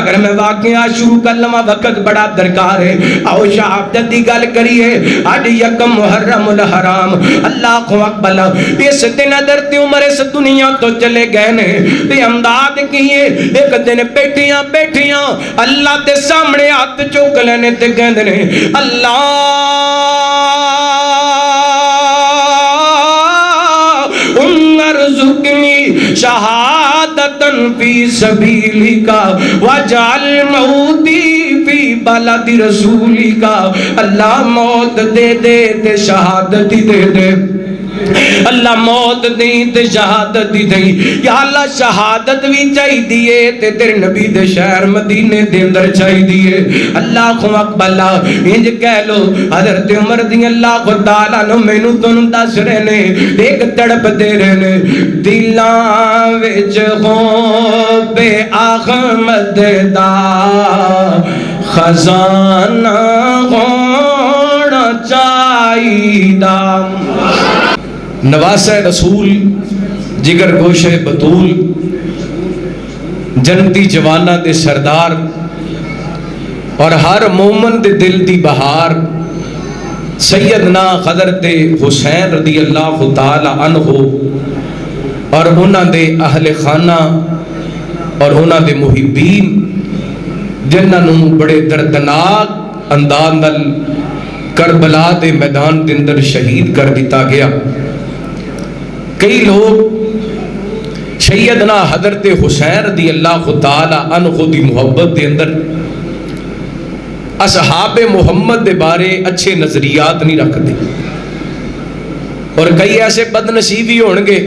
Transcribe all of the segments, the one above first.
اگر میں واقعہ شروع کر لواں وقت بڑا درکار ہے. آؤ شہادت دی گل کریے. اج یکم محرم الحرام. اللہ اکبر. اس دن حضرت عمر اس دنیا تو چلے گئے نے تے امداد کیے. ایک دن بیٹھیاں بیٹھیاں اللہ دے سامنے ہاتھ چوک لینے تے کہندے نے اللہ ارزقنی شہادتن فی سبیلک واجعل موتی فی بلد رسولک. اللہ موت دے دے تے شہادت دے دے. اللہ موت دیں تے شہادت دی دیں. یا اللہ شہادت بھی چاہی دیئے تے تیرے نبی دے شہر مدینے دے اندر چاہی دیئے. اللہ اکبر. انج کہہ لو حضرت عمر دی اللہ تعالیٰ نو مینوں تانوں دس رہے نے ایک تڑپ دے رہے نے دلاں وچ خوب احمد دا خزانہ ہونا چاہیدا. نواسہ رسول جگر گوشہ بطول جنتی جوانہ دے سردار اور ہر مومن دے دل دی بہار سیدنا حضرت حسین رضی اللہ تعالی عنہ اور انہاں دے اہل خانہ اور انہاں دے محبین جنہاں نوں بڑے دردناک انداز نال کربلا دے میدان دے اندر شہید کر دیتا گیا. کئی لوگ سیدنا حضرت حسین رضی اللہ تعالی عنہ دی محبت دے اندر اصحاب محمد دے بارے اچھے نظریات نہیں رکھتے اور کئی ایسے بد نصیبی ہونگے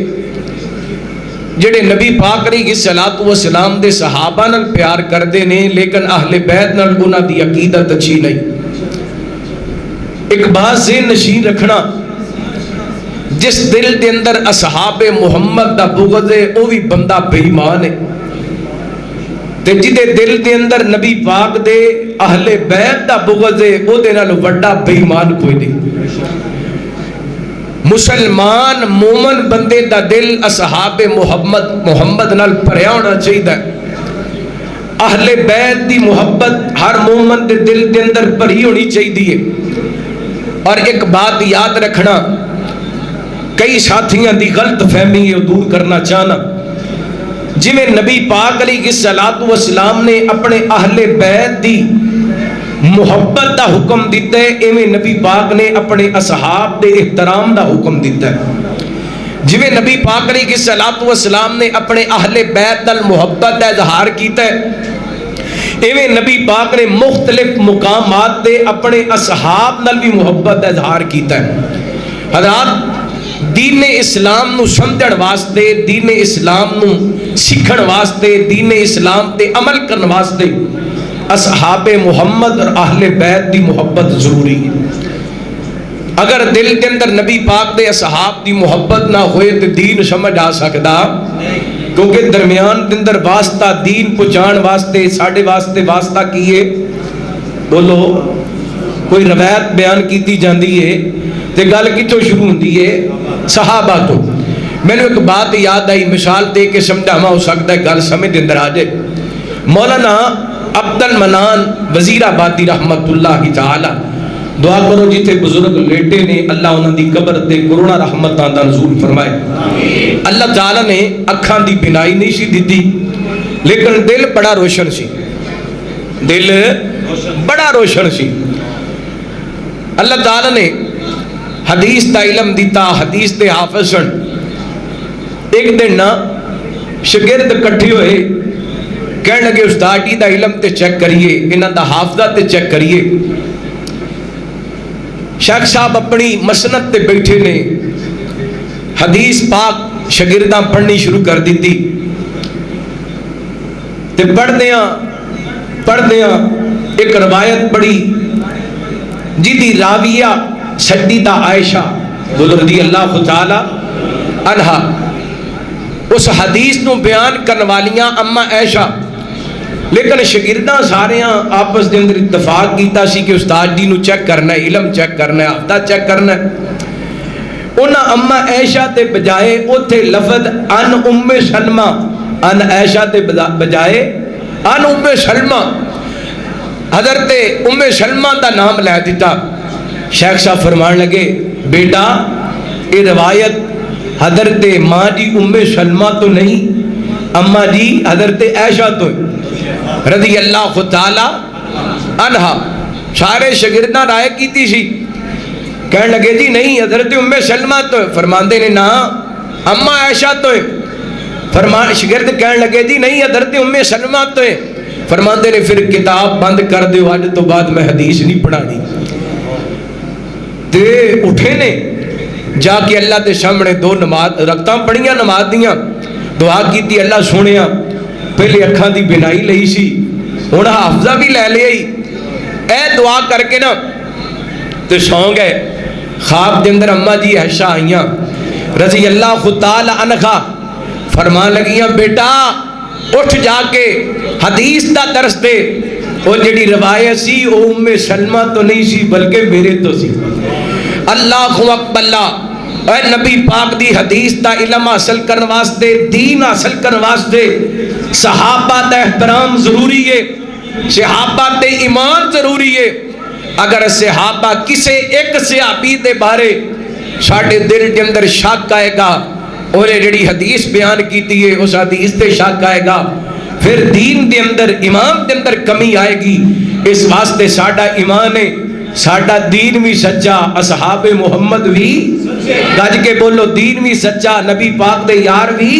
جڑے نبی پاک علیہ الصلوۃ والسلام دے صحابہ نال پیار کردے نے لیکن اہل بیت نال انہاں دی عقیدت اچھی نہیں. ایک بات ذہن نشین رکھنا جس دل دے اندر اصحاب محمد دا بغض ہے وہ بھی بندہ بے ایمان ہے تے جدے دل دے اندر نبی پاک دے اہل بیت دا بغض ہے او دے نال وڈا بے ایمان کوئی نہیں. مسلمان مومن بندے دا دل اصحاب محمد نال بھریا ہونا چاہیے. اہل بیت دی محبت ہر مومن دے دل دے اندر بھری ہونی چاہیے. اور ایک بات یاد رکھنا کئی ساتھیاں دی غلط فہمی ہے دور کرنا چاہنا جی میں نبی پاک علیہ الصلوۃ والسلام نے اپنے اہل بیت دی محبت دا حکم دیتا ہے ایویں نبی پاک نے اپنے اصحاب دے احترام دا حکم دیتا ہے. جی میں نبی پاک علیہ الصلوۃ والسلام نے اپنے اہل بیت نال محبت دا اظہار کیتا ہے ایویں نبی پاک نے مختلف مقامات دے اپنے اصحاب نال بھی محبت دا اظہار کیتا ہے. حضرات دین اسلام نو سمجھن واسطے دین اسلام نو سیکھن واسطے دین اسلام تے عمل کرن واسطے اصحاب محمد اور اہل بیت دی محبت ضروری ہے. اگر دل کے اندر نبی پاک دے اصحاب دی محبت نہ ہوئے تو دین سمجھ آ سکتا کیونکہ درمیان دے اندر واسطہ دین پہنچان واسطے ساڈے واسطے واسطہ کیے بولو کوئی روایت بیان کیتی جاندی ہے تے گل کتوں شروع ہوندی ہے صحابہ تو. میں نے ایک بات یاد آئی مثال دے کے سمجھاواں ہو سکتا ہے گل سمجھ دے اندر آ جائے. مولانا عبد المنان وزیر آبادی رحمت اللہ تعالی دعا کرو جتھے بزرگ لیٹے نے اللہ انہاں دی قبر تے کروڑا رحمتاں دا نزول فرمائے. اللہ تعالی نے اکھاں دی بینائی نہیں سی دتی لیکن دل بڑا روشن سی. دل بڑا روشن سی. اللہ تعالی نے حدیث دا علم دیتا حدیث دے حافظ سن. ایک دن نا شاگرد کٹھے ہوئے کہنے لگے استاد جی دا علم تے چیک کریے انہاں دا حافظہ تے چیک کریے. شیخ صاحب اپنی مسند تے بیٹھے نے حدیث پاک شاگرداں پڑھنی شروع کر دیتی تے پڑھدیاں ایک روایت پڑھی جدی راویہ سیدہ عائشہ رضی اللہ تعالی عنہا اس حدیث نو بیان کرنے والیاں اما عائشہ لیکن شاگرداں ساریاں آپس دے اندر اتفاق کیتا سی کہ استاد جی نو چیک کرنا ہے علم چیک کرنا ہے حافظہ چیک کرنا ہے. انہاں اما عائشہ تے بجائے اوتھے لفظ ان ام سلمہ ان عائشہ تے بجائے ان ام سلمہ، حضرت ام سلمہ دا نام لے دیتا۔ شیخ صاحب فرمان لگے بیٹا یہ روایت حضرت ماں جی ام سلمہ تو نہیں، اماں جی حضرت عائشہ تو رضی اللہ تعالی عنہا۔ سارے شاگرداں رائے کیتی سی، کہنے لگے جی نہیں حضرت ام سلمہ تو ہے، فرماندے نے نا اماں عائشہ تو ہے۔ شاگرد کہنے لگے جی نہیں حضرت ام سلمہ تو ہے، فرماندے نے پھر کتاب بند کر دیو، آج تو بعد میں حدیث نہیں پڑھانی۔ تے اٹھے نے جا کے اللہ دے سامنے دو نماز رکھتاں پڑھیاں، نماز دیاں دعا کی تھی، اللہ سونیا پہلے اکھاں دی بنائی لئی سی، ہونا حافظہ بھی لے لیا ہی، اے دعا کر کے نا تو سو گئے۔ خواب دے اندر اماں جی عائشہ آئیاں رضی اللہ تعالی عنہا، فرمان لگیاں بیٹا اٹھ جا کے حدیث دا درس دے۔ وہ جڑی روایت سی او ام سلمہ تو نہیں سی بلکہ میرے تو سی۔ اللہ اکبر اللہ، اے نبی پاک دی حدیث دا علم حاصل کرن واسطے، دین حاصل کرن واسطے صحابہ دا احترام ضروری ہے، صحابہ تے ایمان ضروری ہے۔ اگر صحابہ کسے ایک صحابی دے بارے ساڑھے دل دے اندر شک آئے گا، اور جڑی حدیث بیان کیتی ہے اس حدیث تے شک آئے گا، پھر دین دے اندر ایمان دے اندر کمی آئے گی۔ اس واسطے ساڑھا ایمان ہے، ساڑھا دین بھی سچا، اصحاب محمد بھی گج کے بولو دین بھی سچا، نبی پاک دے یار بھی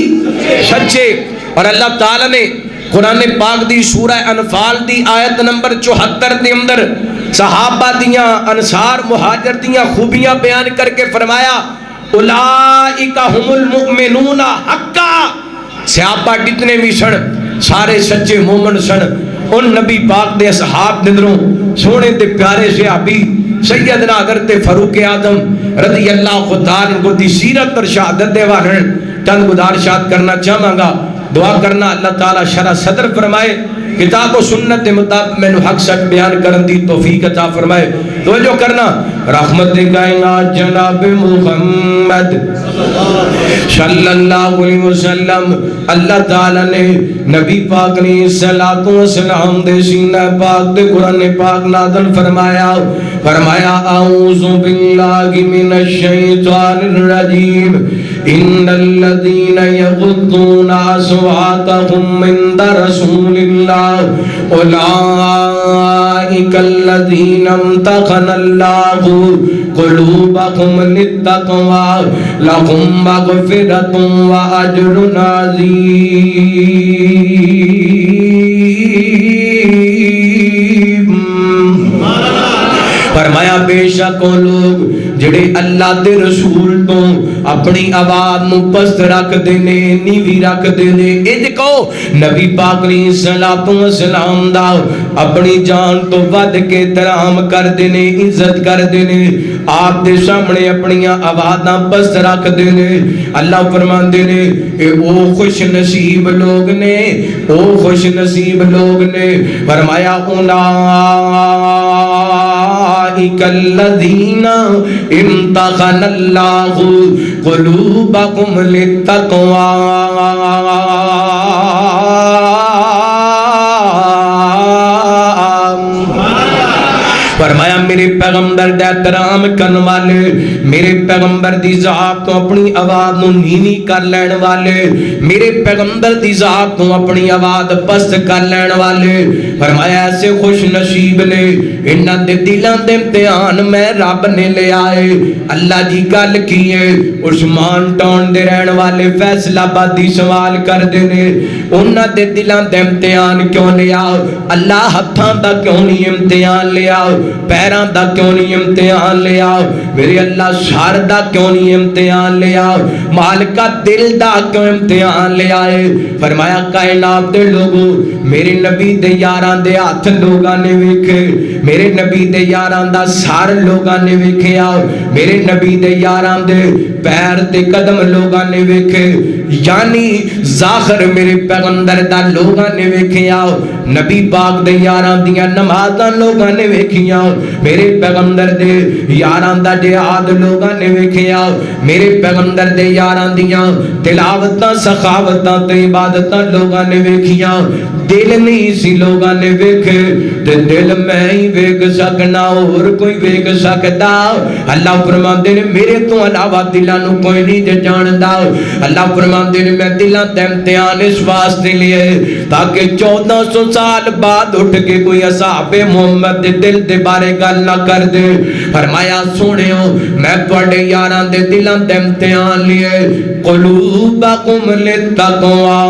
سچے۔ اور اللہ تعالیٰ نے قرآن پاک دی سورہ انفال دی آیت نمبر 74 دے اندر صحابہ دیاں انصار مہاجر دیاں خوبیاں بیان کر کے فرمایا اولئک ہم المؤمنون حقا، صحابہ جتنے بھی سن سارے سچے مومن سن۔ ان نبی پاک دے اصحاب دندروں سونے دے پیارے صحابی سیدنا حضرت فاروق اعظم رضی اللہ تعالیٰ عنہ دی سیرت اور شہادت دے وارن چند گزارشات کرنا چاہاں گا، دعا کرنا اللہ تعالیٰ شرح صدر فرمائے، کتاب و سنت مطابق میں حق سچ بیان کرن دی توفیق عطا فرمائے۔ توجہ کرنا، رحمت کائنات جناب محمد صلی اللہ علیہ وسلم، اللہ تعالیٰ نے نبی پاک نے صلاۃ و سلام دے سینہ پاک دے قرآن پاک نازل فرمایا، فرمایا اعوذ باللہ من الشیطان الرجیم ان الذین یغضون اصواتهم عند رسول اللہ اولئک الذین امتحن اللہ قلوبهم للتقوی لهم مغفرۃ واجر عظیم۔ فرمایا بے شک وہ لوگ جڑے اللہ دے رسول تو اپنی آواز نو پست رکھ دینے، نیوی رکھ دینے، اج کو نبی پاک نے صلاۃ و سلام دا اپنی جان تو ود کے احترام کر دینے، عزت کر دینے، آپ دے سامنے اپنی آوازاں پست رکھ دینے۔ اللہ فرماندے نے اے او خوش نصیب لوگ نے، او خوش نصیب لوگ نے۔ فرمایا اولئک الذین امتحن اللہ قلوبکم للتقوی۔ فرمایا میرے پیغمبر دے احترام کرن والے، میرے پیغمبر دی ذات تو اپنی آواز نو نیوی کر لین والے، میرے پیغمبر دی ذات تو اپنی آواز پست کر لین والے، فرمایا ایسے خوش نصیب نے، انہاں دے دلاں دے امتحان میں رب نے لے آئے۔ اللہ جی گل کیے عثمان ٹون دے رہن والے فیصلہ آبادی سوال کر دینے، انہاں دے دلاں دے امتحان کیوں لے آؤ؟ اللہ ہتھاں دا کیوں نہیں امتحان لے آؤ؟ پیران دا کیوں نہیں امتحان لے آؤ؟ میرے اللہ سار دا کیوں نہیں امتحان لے آؤ؟ مالکہ دل دا کیوں امتحان لے آئے؟ فرمایا کائنات دے لوگوں، میرے نبی دے یاران دے ہاتھ لوگاں نے ویکھے، میرے نبی دے یاران دا سار لوگاں نے ویکھے آؤ، میرے نبی دے یاران دے پیر تے قدم لوگاں نے ویکھے، یعنی ظاہر میرے پیغمبر دا لوگاں نے ویکھے آؤ۔ نبی پاک دے یاراں دیاں نمازاں لوگاں نے ویکھیاں میرے پیغمبر دے یاراں دا جہاد لوگاں نے ویکھیا میرے پیغمبر دے یاراں دیاں تلاوتاں سخاوتاں تے عبادتاں لوگاں نے ویکھیاں دل نہیں سی لوگاں نے ویکھے تے دل میں ہی ویکھ سکنا اور کوئی ویکھ سکدا اللہ فرماندے نے میرے تو علاوہ دلاں نوں کوئی نہیں تے جاندا اللہ فرماندے نے میں دلاں تے امتحان اس واسطے لیے تاکہ 1400 سال بعد اٹھ کے کوئی اصحاب محمد دے دل دے بارے گل نہ کر دے فرمایا سونےو میں تواڈے یاراں دے دلاں تے امتحان لیے قلوبکم للتقوی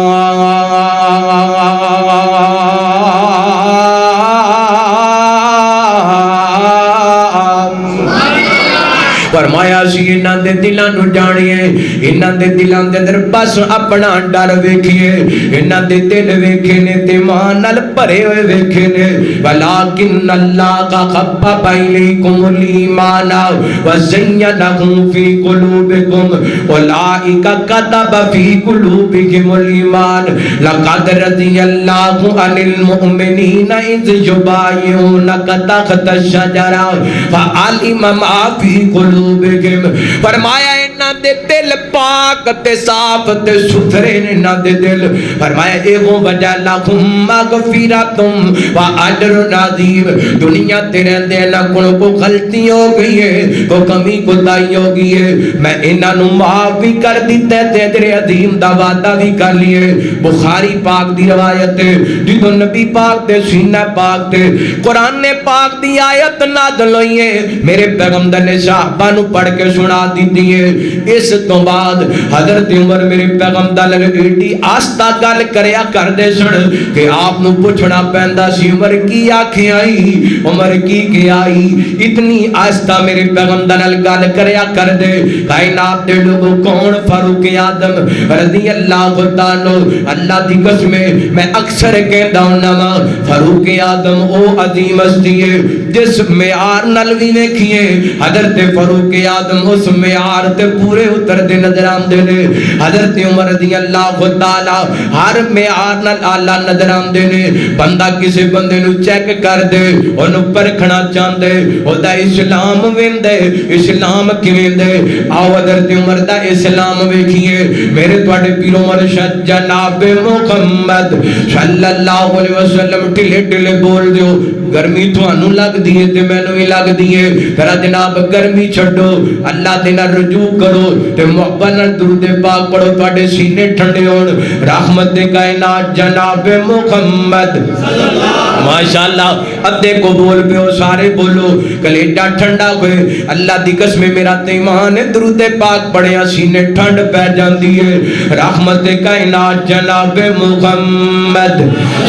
فرمایا سی انہاں دے دلاں نوں جانیے انہاں دے دلاں دے اندر بس اپنا ڈر ویکھیے انہاں دے دل ویکھے نے تے ایمان نال بھرے ہوئے ویکھے نے ولکن اللہ کا خبب الیکم الایمان وزینہ فی قلوبکم اولئک کتب فی قلوبکم الایمان لقد رضی اللہ عن المؤمنین اذ یبایعونک تحت الشجرہ فعلم ما فی قلوبکم فرمایا انہاں دے دل پاک تے صاف تے ستھرے نے انہاں دے دل فرمایا ایہو وجہ لہم مغفرتم و اجر عظیم دنیا تے رہندے نہ کو غلطی ہو گئی ہے کو کمی کوتاہی ہو گئی ہے میں انہاں نوں معاف بھی کر دتا تے اجر عظیم دا وعدہ بھی کر لیے بخاری پاک دی روایت ہے جدوں نبی پاک تے سینہ پاک تے قرآن پاک دی آیت نازل ہوئی ہے میرے پیغمبر نے صحابہ نو پڑھ کے سنا دیتی ہے اس تو بعد حضرت عمر میرے پیغمبر ایڈی آستہ گل کریا کر دے سن کہ آپ نو پوچھنا پیندا سی عمر کی آنکھیں آئی عمر کی آئی اتنی آستہ میرے پیغمبر نال گل کریا کر دے کائنات دے لوگوں کون فاروق اعظم رضی اللہ تعالی اللہ دی قسم میں اکثر کہندا ہوں فاروق اعظم او عظیم ہستی ہے جس معیار نال وی ویکھیے حضرت فاروق اعظم اس معیار تے پورے اتر دے نظر آندے نے حضرت عمر رضی اللہ تعالی ہر معیار نال اعلی نظر آندے نے بندہ کسی بندے نو چیک کر دے اونوں پرکھنا چاہندے او دا اسلام ویندے اسلام کیویں دے آو حضرت عمر دا اسلام ویکھیے میرے تواڈے پیر و مرشد جناب محمد صلی اللہ علیہ وسلم ٹھلے ٹھلے بول دیو گرمی تھانوں لگ دی ہے تے مینوں وی لگ دی ہے ذرا جناب گرمی چھڈو اللہ دے نال رجوع کرو تے محبت نال درود پاک پڑھو تواڈے سینے ٹھنڈے ہون رحمت دے کائنات جناب محمد ماشاءاللہ ادھے کو بول پیو سارے بولو کلیجہ ٹھنڈا ہوئے اللہ دی قسم میرا تے ایمان درود پاک پڑھیا سینے ٹھنڈ پہ جاندی ہے رحمت دے کائنات جناب محمد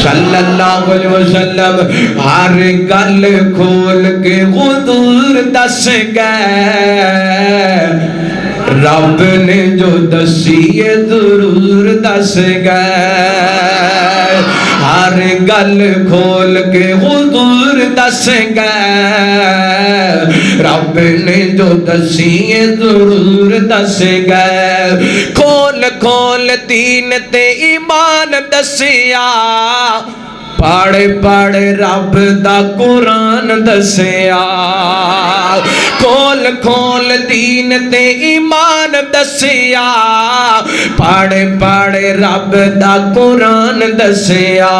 صلی اللہ علیہ وسلم ہر گل کھول کے حضور دس گئے رب نے جو دسیے ضرور دس گئے ہر گل کھول کے حضور دس گئے رب نے جو دسیے ضرور دس گئے کھول کھول دین تے ایمان دسیا پاڑے پاڑے رب دا قرآن دسیا کھول کھول دین تے ایمان دسیا پاڑے پاڑے رب دا قرآن دسیا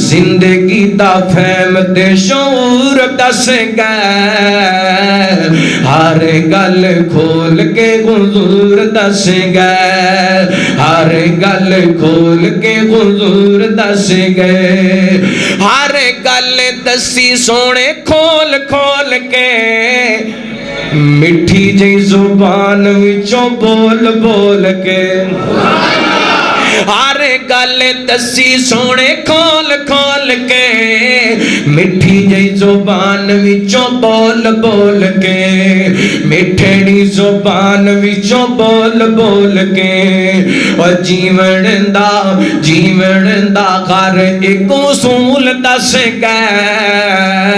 زندگی دا فہم تے شعور دس گئے ہر گل کھول کے حضور دس گئے ہر گل کھول کے حضور دس گئے ہر گل دسی سونے کھول کھول کے مٹھی جی زبان وچوں بول بول کے ہر گل دسی سونے کھول کھول کے مٹھی جی زبان وچوں بول بول کے مٹھڑی زبان وچوں بول بول کے اور جیون دا ہر ایک اصول دس گئے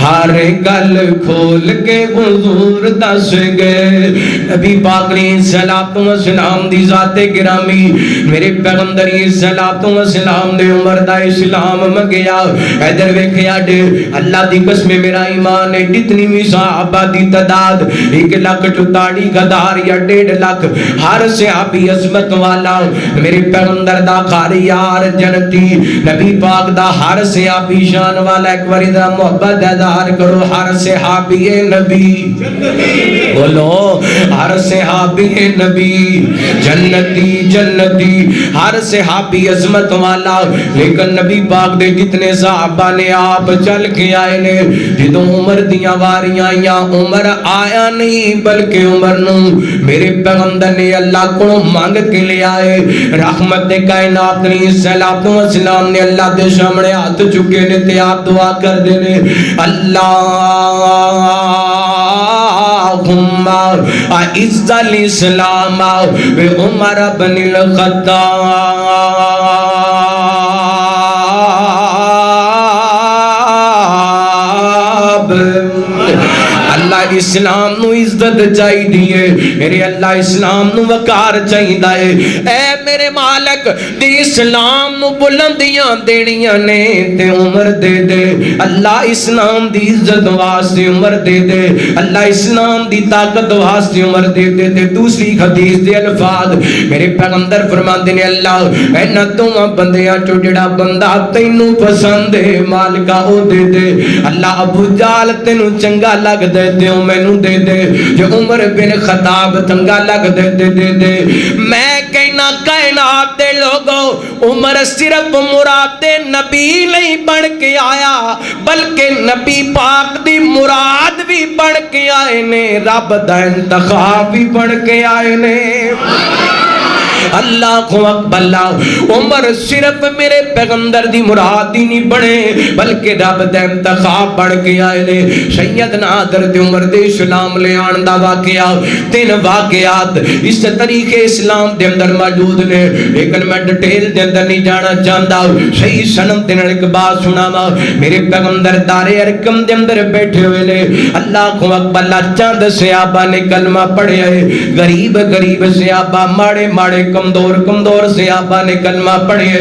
ہر گل کھول کے حضور دس گئے نبی پاک نے صلاۃ و سلام دی ذات گرامی میرے پیغمبر صلاۃ و سلام دے عمر دا اسلام منگیا ادھر ویکھیا ڈے اللہ دی قسم میرا ایمان ہے جتنی بھی صحابہ دی تعداد 1,44,000 یا 1.5 لاکھ ہر صحابی عظمت والا میرے پیغمبر دا خاری یار جنتی نبی پاک دا ہر صحابی شان والا ایک بار ذرا محبت اظہار کرو ہر صحابی نبی بولو ہر صحابی نبی جنتی ہر صحابی عظمت والا لیکن نبی پاک دے جتنے صحابہ نے آپ چل کے آئے نے جدوں عمر دیاں واریاں یا عمر آیا نہیں بلکہ عمر نو میرے پیغمبر نے اللہ کو مانگ کے لے آئے رحمت کائنات نے صلاۃ و سلام نے اللہ دے سامنے ہاتھ چکے نے تے آپ دعا کر دے نے اللہم اعز الاسلام بعمر بن الخطاب اللہ اسلام نو عزت چاہی دیئے میرے اللہ اسلام نو وقار چاہی دائے اے میرے مالک دی اسلام نو بلندیاں دینیاں نے تے عمر دے دے اللہ اسلام دی عزت واسطے عمر دے دے اللہ اسلام دی طاقت واسطے عمر دے دے تے دوسری حدیث دے الفاظ میرے پیغمبر فرماندے نے اللہ اے نہ دوواں بندیاں چوں جڑا بندہ تینوں پسند ہے مالکا او دے دے اللہ ابو جال تینوں چنگا لگ دے دیو میں نو دے دے جو عمر بن خطاب تنگا لگ دے دے دے دے میں کہنا کائنات دے لوگو عمر صرف مراد نبی نہیں بن کے آیا بلکہ نبی پاک دی مراد بھی بن کے آئے نے رب دا انتخاب بھی بن کے آئے نے اللہ کو اکبر عمر صرف میرے پیغمبر دی مراد ہی نہیں بنے بلکہ رب دا انتخاب بڑھ کے آئے نے سیدنا حضرت عمر دے اسلام لے آن دا واقعہ 3 واقعات اس طریقے اسلام دے اندر موجود نے لیکن میں ڈیٹیل دے اندر نہیں جانا چاہتا صحیح سنم دے نال ایک بات سناواں میرے پیغمبر دار ارقم دے اندر بیٹھے ہوئے نے اللہ کو اکبر چند صحابہ نے کلمہ پڑھیا ہے غریب صحابہ ماڑے کمزور صحابہ نے کلمہ پڑھے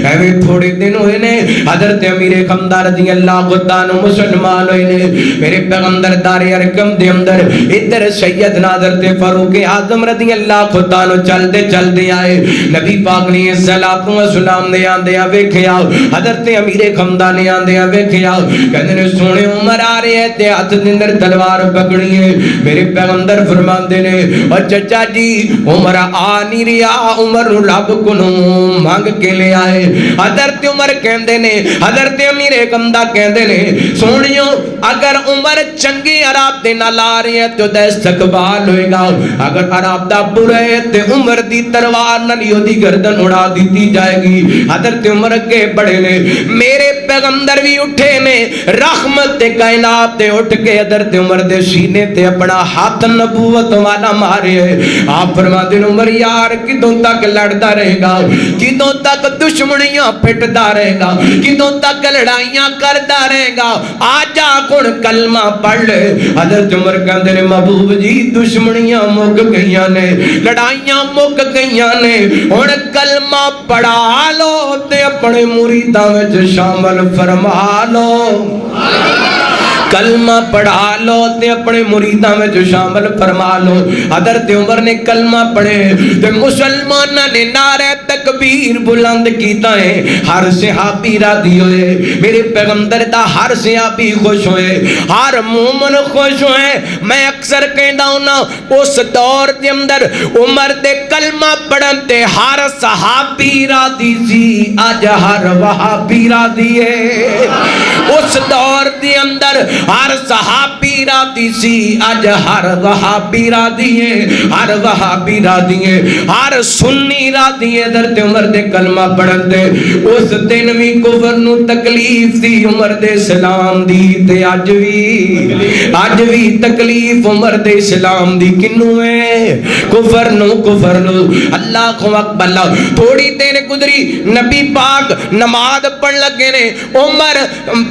ایویں تھوڑے دن ہوئے نے حضرت امیر خمدہ رضی اللہ عنہ مسلمان ہوئے نے میرے پیغمبر دار ارقم دے اندر ادھر سیدنا حضرت فاروق اعظم رضی اللہ عنہ چلتے آئے نبی پاک نے صلاۃ و سلام نے آندیاں ویکھیا حضرت امیر خمدہ نے آندیاں ویکھیا کہندے نے سونے عمر آ رہے ہیں تے ہاتھ دے اندر تلوار پکڑی ہے میرے پیغمبر فرماندے نے او چچا جی عمر آ نہیں رہا عمر رب کو مانگ کے لے آئے حضرت عمر کہندے نے حضرت امیر خمدہ کہندے نے سونیو اگر عمر چنگے ارادے نال آ رہے ہیں تو دا استقبال ہوئے گا اگر ارادہ برا ہے تے عمر دی تلوار نال دی گردن اڑا دیتی جائے گی حضرت عمر کے بڑے نے میرے پیغمبر بھی اٹھے نے رحمت کائنات تے اٹھ کے حضرت عمر دے سینے تے اپنا ہاتھ نبوت والا مارے آپ فرماتے ہیں عمر یار کدوں تک لڑتا رہے گا کدوں تک دشمنیاں پھٹتا رہے گا کدوں تک لڑائیاں کرتا رہے گا آجا کن کلمہ پڑھ لے حضرت عمر کہندے نے محبوب جی دشمنیاں مک گئیاں نے لڑائیاں مک گئیاں نے ہن کلمہ پڑھا لو تے اپنے مریداں وچ شامل فرما لو کلمہ پڑھا لو تے اپنے مریداں میں جو شامل فرما لو حضرت عمر نے کلمہ پڑھے تے مسلمانہ نے نعرہ تکبیر بلند کیتا ہے ہر صحابی راضی ہوئے میرے پیغمبر دا ہر صحابی خوش ہوئے ہر مومن خوش ہوئے میں اکثر کہندا ہوں اس دور دے اندر عمر دے کلمہ پڑھن تے ہر صحابی راضی سی اج ہر وہابی راضی ہے اس دور دے اندر ہر صحابی راضی سی، اج ہر وہابی راضی ہے، ہر وہابی راضی ہے، ہر سنی راضی ہے حضرت عمر دے کلمہ پڑھن دے۔ اس دن بھی کفر نو تکلیف دی عمر دے اسلام دی، تے اج بھی تکلیف عمر دے اسلام دی کنوں ہے؟ کفر نو اللہ اکبر۔ تھوڑی دیر گزری نبی پاک نماز پڑھ لگے نے، عمر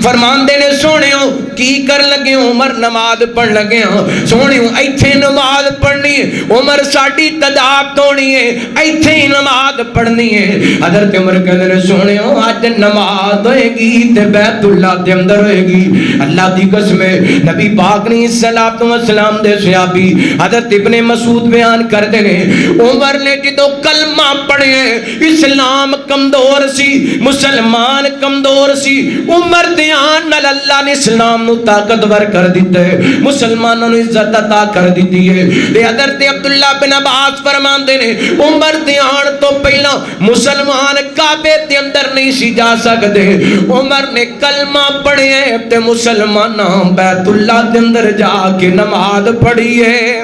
فرماندے نے سونےو کی کر لگے ہو؟ عمر نماز پڑھ لگے ہو سونےو، ایتھے نماز پڑھنی ہے، عمر ساڈی تداب ہونی ہے، ایتھے ہی نماز پڑھنی ہے۔ حضرت عمر کہندے نے سونےو اج نماز ہوئے گی تے بیت اللہ دے اندر ہوئے گی، اللہ دی قسم ہے۔ نبی پاک نے الصلوۃ والسلام دے صحابی حضرت ابن مسعود بیان کردے نے، عمر نے جدو کلمہ پڑھے اسلام کمزور سی، مسلمان کمزور سی، عمر دیان نال اللہ نے اسلام نو طاقتور کر دیتا ہے، مسلمانوں نے عزت عطا کر دیتی ہے۔ حضرت عبداللہ بن عباس فرماندے نے عمر دیان تو پہلا مسلمان کعبے دے اندر نہیں سی جا سکتے، عمر نے کلمہ پڑھے تے مسلمان بیت اللہ دے اندر جا کے نماز پڑھی ہے۔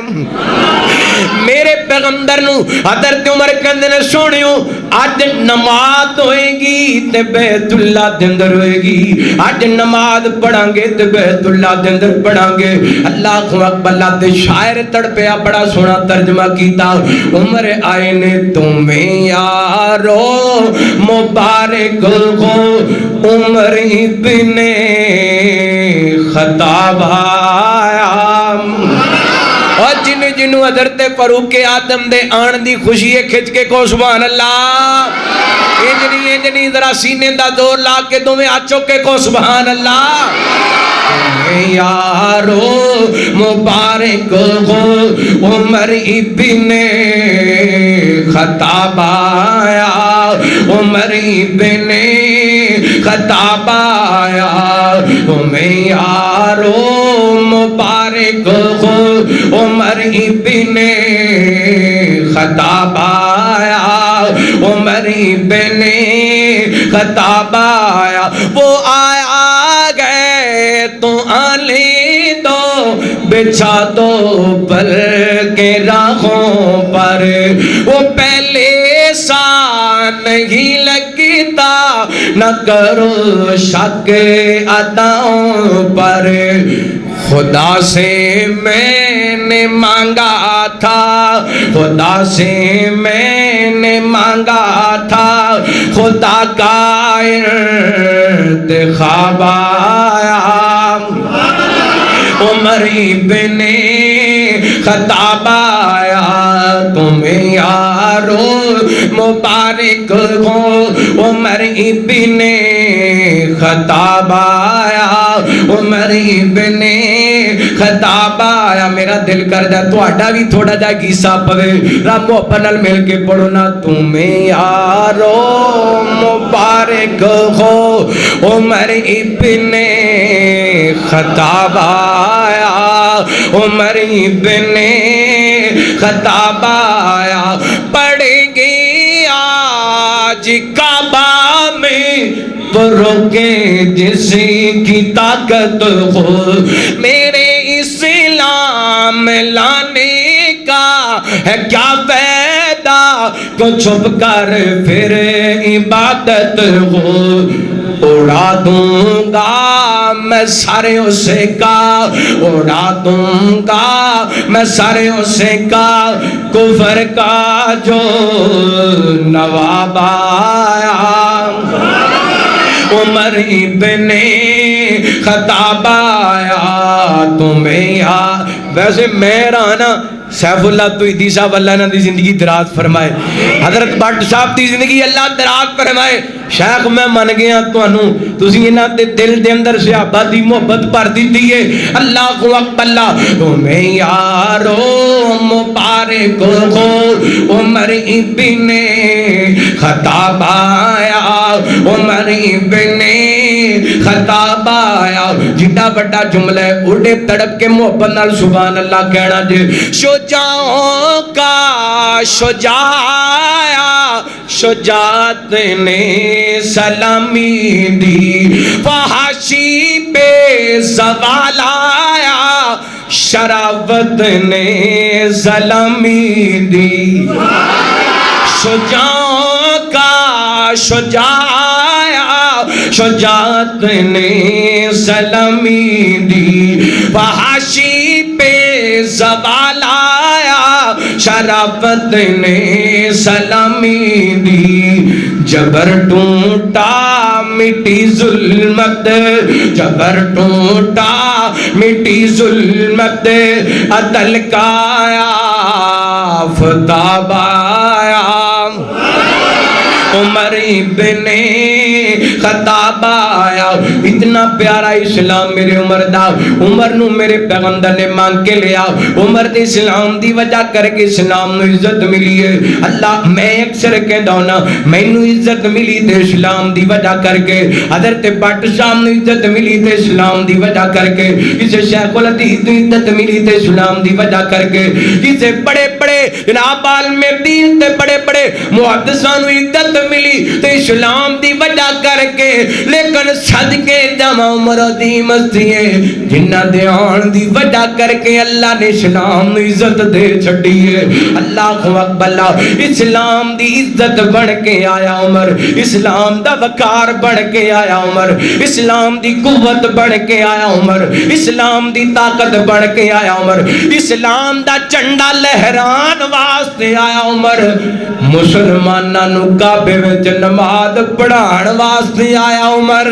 میرے پیغمبر نو حضرت عمر کہندے نے سونےو اج نماز ہوئے گی تے بیت اللہ دے اندر ہوئے گی، اج نماز پڑھاں گے تے بیت اللہ دے اندر پڑھاں گے۔ اللہ اکبر۔ اللہ تے شاعر تڑپیا، بڑا سونا ترجمہ کیتا، عمر آئے نے تمہیں یارو مبارک ہو، عمر ابن خطاب آیا۔ اور جنوں حضرت فاروق اعظم دے آن دی خوشی ہے کھچ کے کو سبحان اللہ، انجنی ذرا سینے دا زور لا کے دوویں ہاتھ چوک کے کو سبحان اللہ۔ تمہیں یارو مبارک ہو، عمر ابن خطاب آیا، عمر ابن خطاب آیا، تمہیں یارو مبارک ہو، عمر ابن خطاب آیا، عمر ابن خطاب آیا۔ وہ آیا گئے تو آنے دو، بچھا دو پر کے راہوں پر، وہ پہلے سا نہیں لگتا، نہ کرو شک اداؤں پر۔ خدا سے میں نے مانگا تھا، خدا سے میں نے مانگا تھا، خدا کا انتخاب آیا۔ عمر ابن خطاب آیا، تمہیں یارو مبارک ہو، عمر ابن خطاب آیا، عمر ابن خطاب آیا۔ میرا دل کردا تہاڈا بھی تھوڑا جا گیسا پوے، رب محبت نال مل کے پڑھو نا، تمہیں یارو مبارک ہو، عمر ابن خطاب آیا، عمر ابن خطاب آیا۔ پڑھیں گے آج کعبہ میں پروگے جس کی طاقت ہو، میرے اسلام لانے کا ہے کیا فائدہ، کو چھپ کر پھر عبادت ہو۔ اڑا دوں گا میں سارے اسے کا، اڑا دوں گا میں سارے اسے کا، کفر کا جو نواب آیا۔ عمر ابن خطاب آیا، تمہیں یا ویسے میں رانا سیف اللہ توحیدی صاحب اللہ نے دی زندگی دراز فرمائے، حضرت بٹ صاحب دی زندگی اللہ دراز فرمائے۔ شیخ میں من گیا تانوں، تسی انہاں دے دل دے اندر صحابہ دی محبت بھر دتی ہے۔ اللہ اکبر۔ اللہ تمہیں یارو مبارک ہو، عمر ابن خطاب آیا، عمر ابن خطاب آیا۔ جڈا بڑا جملہ ہے، اڑے تڑپ کے محبت نال سبحان اللہ کہنا جے۔ شجاعوں کا شجاع آیا، شجاعت نے سلامی دی، فحاشی پہ زوال آیا، شرافت نے سلامی دی، شجاعوں کا شجاع، شجاعت نے سلامی دی، فحاشی پہ زوال آیا، شرافت نے سلامی دی، جبر ٹوٹا مٹی ظلمت، جبر ٹوٹا مٹی ظلمت، عدل کا آفتاب آیا، عمر ابن خطاب آیا۔ اتنا پیارا اسلام میرے عمر دا، عمر نو میرے پیغمبر نے مانگ کے لیا، عمر دے اسلام دی وجہ کر کے اسلام نو عزت ملی ہے۔ اللہ میں اکثر کہندا ہونا مینوں عزت ملی تے اسلام دی وجہ کر کے، حضرت بٹ شاہ نو عزت ملی تے اسلام دی وجہ کر کے، کسے شیخ الحدیث نو عزت ملی تے اسلام دی وجہ کر کے، کسے بڑے بڑے جناب عالم دین تے بڑے بڑے محدثاں نو عزت ملی تے اسلام دی وجہ کر کے، لیکن صدقے جمع عمر دی مسیح جنہ دے آن دی وجہ کر کے اللہ نے اسلام نو عزت دے چھڑی ہے۔ اللہ اکبر، اسلام دی عزت بڑھ کے آیا عمر، اسلام دا وقار بڑھ کے آیا عمر، اسلام دی قوت بڑھ کے آیا عمر، اسلام دی طاقت بڑھ کے آیا عمر، اسلام دا جھنڈا لہران واسطے آیا عمر، مسلماناں نو کعبے وچ نماز پڑھان واسطے آیا عمر۔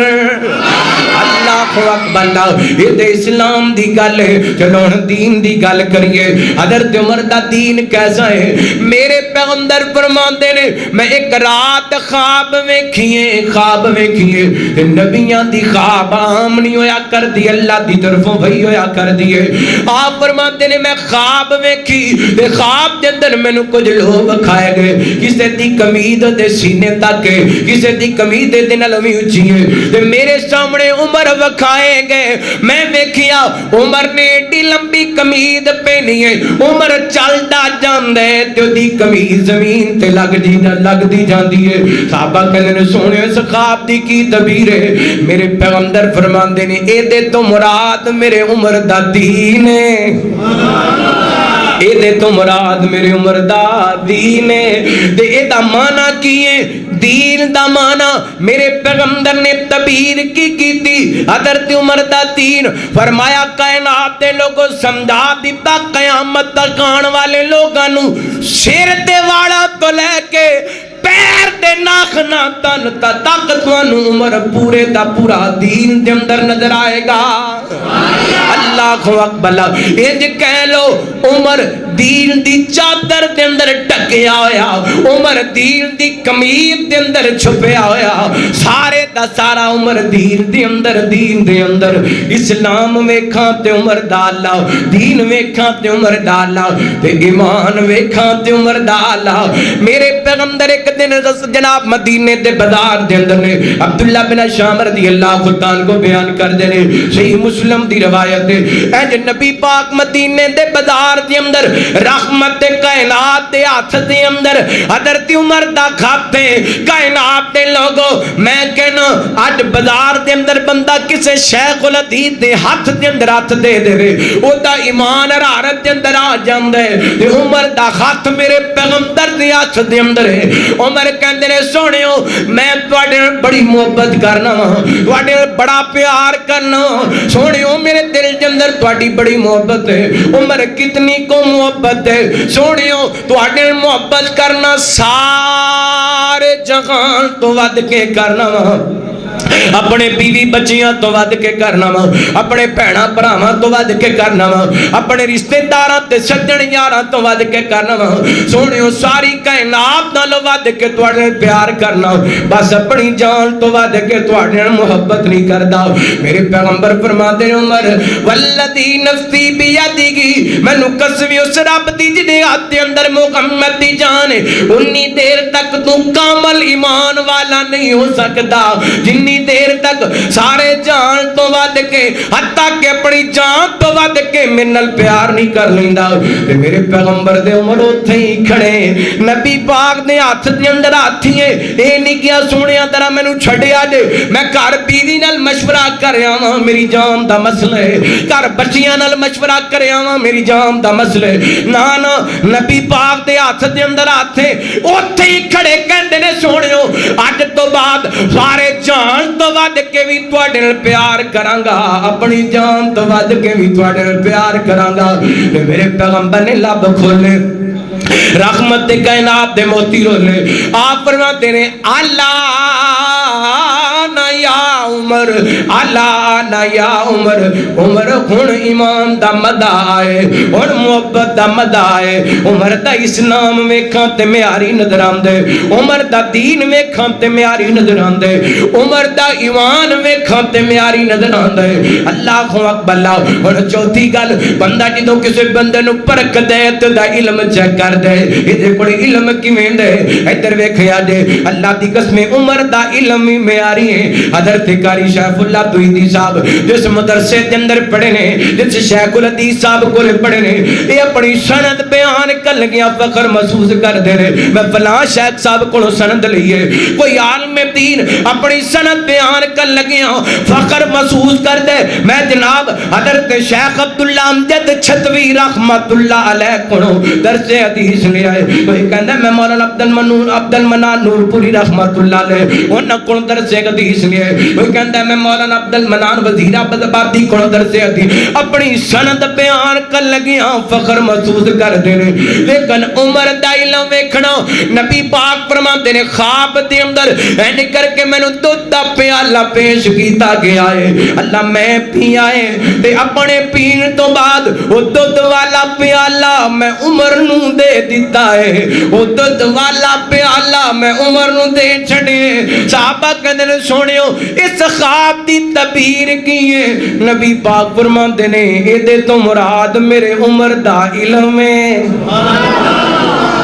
اللہ اکبر، یہ تے اسلام دی گل ہے۔ چلو دین دی گل کریے، حضرت عمر دا دین کیسا ہے؟ میرے پیغمبر فرماندے نے میں ایک رات خواب ویکھیے، خواب ویکھیے تے نبیاں دی خواب عام نہیں ہویا کر دی، اللہ دی طرفوں وحی ہویا کر دی ہے۔ آپ فرماندے نے میں خواب ویکھی تے خواب دے اندر مینوں کچھ لوگ کھائے گئے، کسے دی قمیض دے سینے تک ہے، کسے دی قمیض دے نلوی اچھی ہے تے میرے سامنے عمر وکھائے گئے۔ میں ویکھیا عمر نے ایڈی لمبی قمیض پہنی ہے، عمر چلدا جاندا ہے تے دی قمیض زمین تے لگ دی جاندی ہے۔ صحابہ کہندے نے سونے اس خواب دی کی تعبیر ہے؟ میرے پیغمبر فرماندے نے اے دے تو مراد میرے عمر دا دین ہے، اے دے تو مراد میرے عمر دا دین ہے۔ تے اے دا معنی کی ہے؟ دین دا معنی میرے پیغمبر نے تعبیر کی تھی، حضرت عمر دا دین فرمایا کائنات دے لوگوں سمجھا دیتا قیامت تک آن والے لوگاں نو سر تے واڑا تو لے کے پیر دے ناخنا تن تک تانوں عمر پورے دا پورا دین دے اندر نظر آئے گا۔ اللہ اکبر، انج کہہ لو عمر دین دی چادر دے اندر ٹکیا ہویا، عمر دین دی قمیض دے اندر چھپیا ہویا، سارے دا سارا عمر دین دے اندر اسلام ویکھاں تے عمر دا اللہ، دین ویکھاں تے عمر دا اللہ، تے ایمان ویکھاں تے عمر دا اللہ۔ میرے پیغمبر ایک دن جناب مدینے دے بازار دے اندر نے عبداللہ بن شام رضی اللہ عنہ کو بیان کر دے نے، صحیح مسلم دی روایت ہے، اے نبی پاک مدینے دے بازار دے اندر رحمت کائنات دے ہاتھ دے اندر حضرت عمر دا کھاتے کائنات دے لوگوں میں کہنا اج بازار دے اندر بندہ کسے شیخ الحدیث دے ہاتھ دے اندر ہاتھ دے دے او دا ایمان حرارت دے اندر آ جاندا ہے تے عمر دا ہاتھ میرے پیغمبر دے ہاتھ دے اندر ہے۔ عمر کہندے نے سونیو میں تواڈے نال بڑی محبت کرنا وا، تواڈے نال بڑا پیار کرنا سونیو، میرے دل دے اندر تواڈی بڑی محبت ہے۔ عمر کتنی کو محبت ہے سونیو، تواڈے نال محبت کرنا سارے جہان تو ود کے کرنا وا، اپنے بیوی بچیاں تو ود کے کرنا وا، اپنے بھیناں بھراواں تو ود کے کرنا وا، اپنے رشتے داراں تے سجن یاراں تو ود کے کرنا وا سونیو، ساری کائنات نال ود کے تواڈے نال پیار کرنا، بس اپنی جان تو ود کے تواڈے نال محبت نہیں کردا۔ میرے پیغمبر فرماتے ہیں عمر والذی نفسی بیدہ، مینوں قسم اس رب دی جدے ہاتھ دے اندر محمد دی جان ہے، انی دیر تک تو کامل ایمان والا نہیں ہو سکتا جنی دیر تک سارے جان تو ود ود کے حتیٰ کہ اپنی جان تو ود کے میرے نال پیار نہیں کر لیندا تے میرے پیغمبر دے عمر اوتھے ہی کھڑے نبی پاک دے ہاتھ دے اندر ہاتھ ہی اے نہیں کیا سونیا ذرا مینوں چھڈیا جے میں گھر بیوی نال مشورہ کر آواں میری جان دا مسئلہ ہے گھر بچیاں نال مشورہ کر آواں میری جان دا مسئلہ ہے نا نبی پاک دے ہاتھ دے اندر ہاتھ اوتھے ہی کھڑے کہندے نے سونیو اج تو بعد سارے جان تو ود کے بھی تواڈے نال پیار کراں گا اپنی جان تو ود کے بھی تواڈے نال پیار کراں گا تے میرے پیغمبر نے لب کھولے رحمت دے کائنات دے موتی رولے آپ فرماتے نے اللہ نا یا عمر اللہ نا یا عمر عمر ہن ایمان دا مدا آئے ہن محبت دا مدا آئے عمر دا اسلام ویکھاں تے میاری نظر آندے عمر دا دین ویکھاں تے میاری نظر آندے عمر دا ایمان ویکھاں تے میاری نظر آندے اللہ اکبر ہن چوتھی گل بندہ جدوں کسے بندے نو پرکھ دے تے دا علم چیک کر دے ادھر کوئی علم کیویں دے ادھر ویکھیا جے اللہ دی قسم عمر دا علم ہی میاری ہے حضرت قاری شیخ اللہ توحیدی صاحب جس مدرسے دے اندر پڑھے نے جس شیخ الحدیث صاحب کول پڑھے نے اے اپنی سند بیان کر لگیا فخر محسوس کر دے نے میں فلاں شیخ صاحب کولوں سند لئیے کوئی عالم دین اپنی سند بیان کر لگیا فخر محسوس کر دے میں جناب حضرت شیخ عبداللہ امجد چھتوی رحمت اللہ علیہ کولوں درس حدیث لے آئے وہی کہندے میں مولانا عبد المنان نور پوری رحمت اللہ علیہ انہاں کولوں درس حدیث لے آئے وہی کہندے میں مولانا عبد المنان وزیر آبادی کولوں درس حدیث اپنی سند بیان کر لگیا فخر محسوس کر دے نے لیکن عمر دا علم ویکھنا نبی پاک فرماندے نے خواب دے اندر اینج کر کے مینوں دودھ دا پیالہ پیش کیتا گیا ہے اللہ میں پی آئے تے اپنے پین تو بعد وہ دودھ والا پیالہ میں عمر نو دے دیتا ہے وہ دودھ والا پیالہ میں عمر نو دے چھڑے صحابہ کہندے نے سونیو اس خواب دی تعبیر کی ہے نبی پاک فرماندے نے اے دے تو مراد میرے عمر دا علم ہے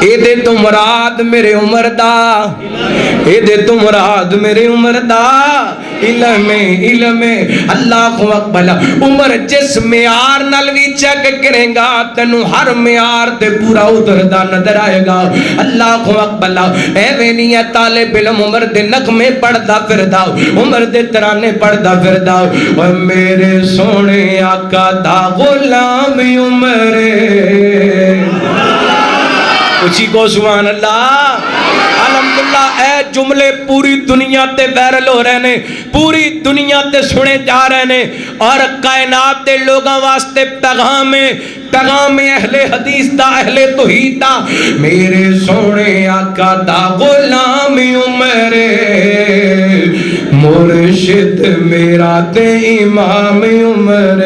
اے دے تو مراد میرے عمر دا اے دے تو مراد میرے عمر دا علم اللہ اکبر عمر جس معیار نال وی چیک کرے گا تینوں ہر معیار تے پورا اتردا نظر آئے گا اللہ اکبر ایویں نہیں ہے طالب علم عمر دے نغمے پڑھدا پھردا عمر دے ترانے پڑھدا پھردا او میرے سونے آقا دا غلام عمر اسی کو سبحان اللہ الحمدللہ اے جملے پوری دنیا تے وائرل ہو رہے نے پوری دنیا تے سنے جا رہے نے اور کائنات دے لوگاں واسطے پیغام اہل حدیث دا اہل توحید دا میرے سونے آقا دا غلام عمر مرشد میرا تے امام عمر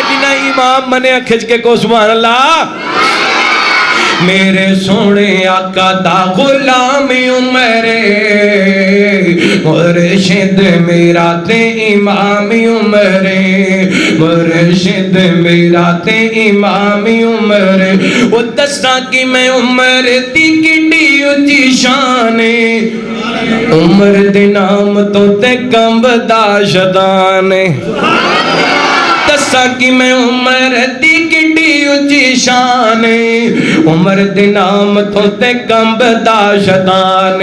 جنہ امام منیا کھچ کے کو سبحان اللہ میرے سونے آقا دا غلام عمر مرشد میرا تے امام عمر مرشد میرا تے امام عمر وہ دساں کی میں عمر دی کڈی اچھی شان عمر دے نام تو تے کمبدا شدان دساں کی میں عمر دی کڈی اچھی شان عمر دے نام تو تے کمبدا شیطان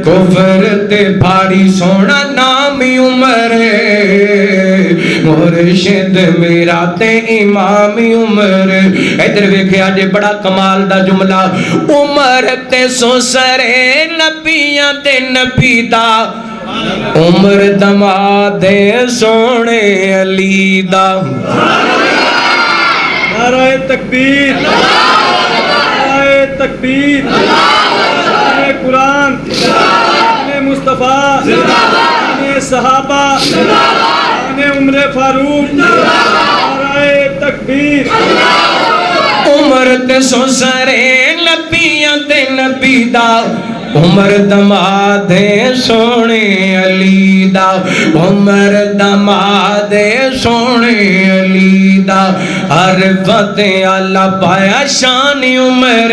کفر تے بھاری سونا نام عمر مرشد میرا تے امام عمر ادھر ویکھیا جے بڑا کمال دا جملہ عمر تے سوسرے نبیاں تے نبی دا عمر دماد سونے علی دا نعرہ تکبیر نعرہ تکبیر نعرہ قرآن نعرہ مصطفیٰ نعرہ صحابہ نعرہ عمر فاروق نعرہ تکبیر عمر تے سوسرے نبیاں تے نبی دا عمر دماد سونے علی دا عمر دماد سونے علی دا دا عرفت اللہ پایا شان عمر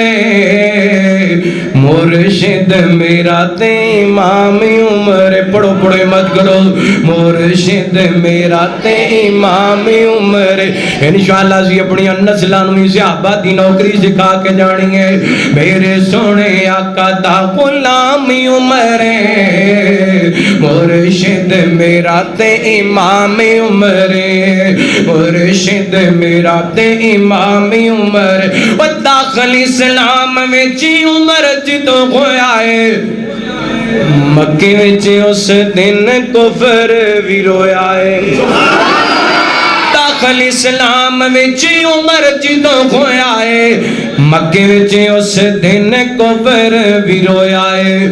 مرشد میرا تے امام عمر پڑھو پڑھو مت کرو مرشد میرا تے امام عمر انشاءاللہ اسی اپنی نسلاں نوں صحابہ دی نوکری سکھا کے جانی ہے میرے سونے آقا دا غلام عمر مرشد میرا تے امام عمر مرشد میرا تے امام عمر و داخل اسلام وچ عمر جدوں ہویا ہے مکے وچ اس دن کفر وی رویا ہے داخل اسلام وچ عمر جدوں ہویا ہے مکے وچ اس دن کفر وی رویا ہے